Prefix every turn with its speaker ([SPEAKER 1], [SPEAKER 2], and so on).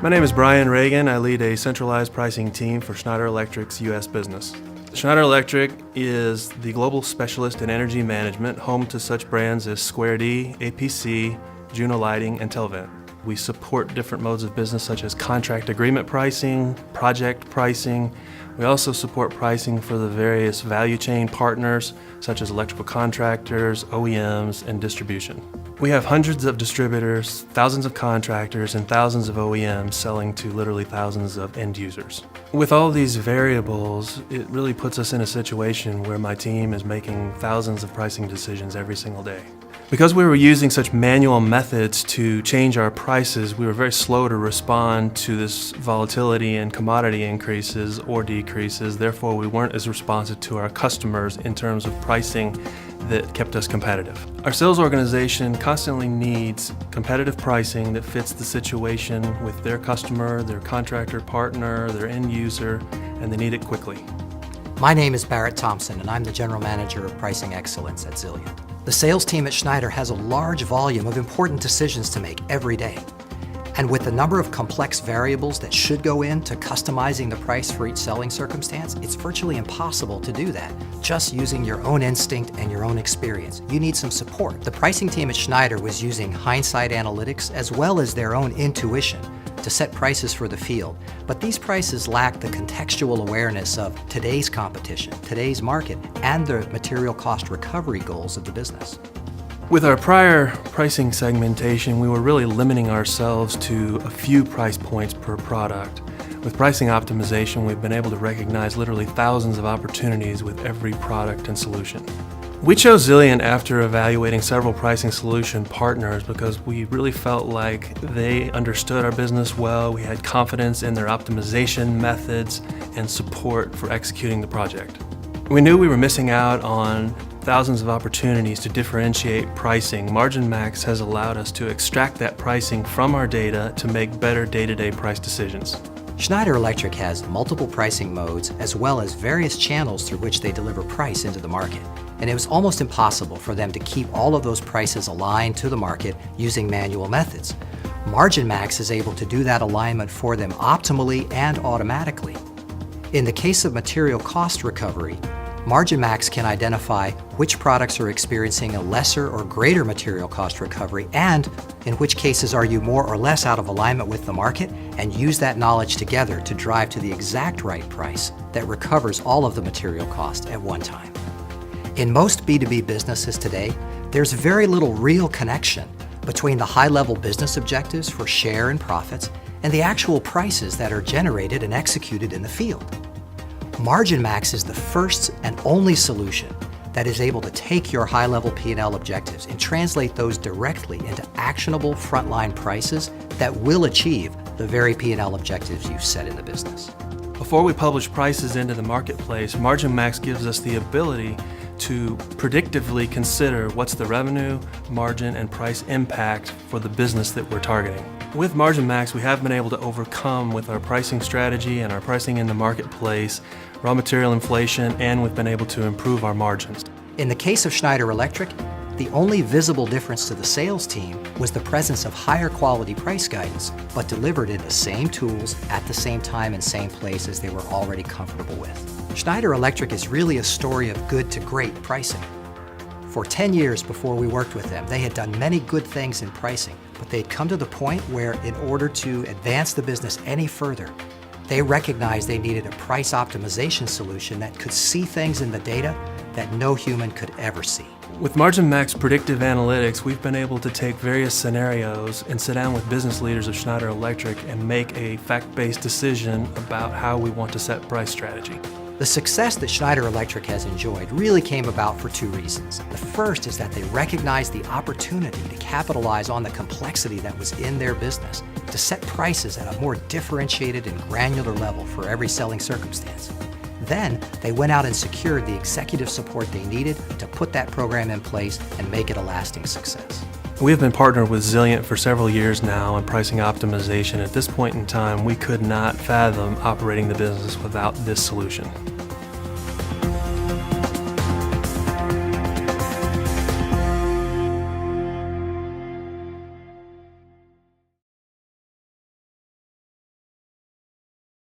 [SPEAKER 1] My name is Brian Reagan. I lead a centralized pricing team for Schneider Electric's U.S. business. Schneider Electric is the global specialist in energy management, home to such brands as Square D, APC, Juno Lighting, and Telvent. We support different modes of business such as contract agreement pricing, project pricing. We also support pricing for the various value chain partners such as electrical contractors, OEMs, and distribution. We have hundreds of distributors, thousands of contractors, and thousands of OEMs selling to literally thousands of end users. With all these variables, it really puts us in a situation where my team is making thousands of pricing decisions every single day. Because we were using such manual methods to change our prices, we were very slow to respond to this volatility in commodity increases or decreases. Therefore, we weren't as responsive to our customers in terms of pricing that kept us competitive. Our sales organization constantly needs competitive pricing that fits the situation with their customer, their contractor partner, their end user, and they need it quickly.
[SPEAKER 2] My name is Barrett Thompson, and I'm the General Manager of Pricing Excellence at Zilliant. The sales team at Schneider has a large volume of important decisions to make every day. And with the number of complex variables that should go into customizing the price for each selling circumstance, it's virtually impossible to do that just using your own instinct and your own experience. You need some support. The pricing team at Schneider was using hindsight analytics as well as their own intuition to set prices for the field. But these prices lack the contextual awareness of today's competition, today's market, and the material cost recovery goals of the business.
[SPEAKER 1] With our prior pricing segmentation, we were really limiting ourselves to a few price points per product. With pricing optimization, we've been able to recognize literally thousands of opportunities with every product and solution. We chose Zilliant after evaluating several pricing solution partners because we really felt like they understood our business well, we had confidence in their optimization methods and support for executing the project. We knew we were missing out on thousands of opportunities to differentiate pricing. Margin Max has allowed us to extract that pricing from our data to make better day-to-day price decisions.
[SPEAKER 2] Schneider Electric has multiple pricing modes as well as various channels through which they deliver price into the market. And it was almost impossible for them to keep all of those prices aligned to the market using manual methods. Margin Max is able to do that alignment for them optimally and automatically. In the case of material cost recovery, Margin Max can identify which products are experiencing a lesser or greater material cost recovery and in which cases are you more or less out of alignment with the market, and use that knowledge together to drive to the exact right price that recovers all of the material cost at one time. In most B2B businesses today, there's very little real connection between the high-level business objectives for share and profits and the actual prices that are generated and executed in the field. Margin Max is the first and only solution that is able to take your high-level P&L objectives and translate those directly into actionable frontline prices that will achieve the very P&L objectives you've set in the business.
[SPEAKER 1] Before we publish prices into the marketplace, Margin Max gives us the ability to predictively consider what's the revenue, margin, and price impact for the business that we're targeting. With Margin Max, we have been able to overcome with our pricing strategy and our pricing in the marketplace, raw material inflation, and we've been able to improve our margins.
[SPEAKER 2] In the case of Schneider Electric, the only visible difference to the sales team was the presence of higher quality price guidance, but delivered in the same tools at the same time and same place as they were already comfortable with. Schneider Electric is really a story of good to great pricing. For 10 years before we worked with them, they had done many good things in pricing, but they'd come to the point where in order to advance the business any further, they recognized they needed a price optimization solution that could see things in the data that no human could ever see.
[SPEAKER 1] With Margin Max predictive analytics, we've been able to take various scenarios and sit down with business leaders of Schneider Electric and make a fact-based decision about how we want to set price strategy.
[SPEAKER 2] The success that Schneider Electric has enjoyed really came about for two reasons. The first is that they recognized the opportunity to capitalize on the complexity that was in their business, to set prices at a more differentiated and granular level for every selling circumstance. Then, they went out and secured the executive support they needed to put that program in place and make it a lasting success.
[SPEAKER 1] We have been partnered with Zilliant for several years now on pricing optimization. At this point in time, we could not fathom operating the business without this solution.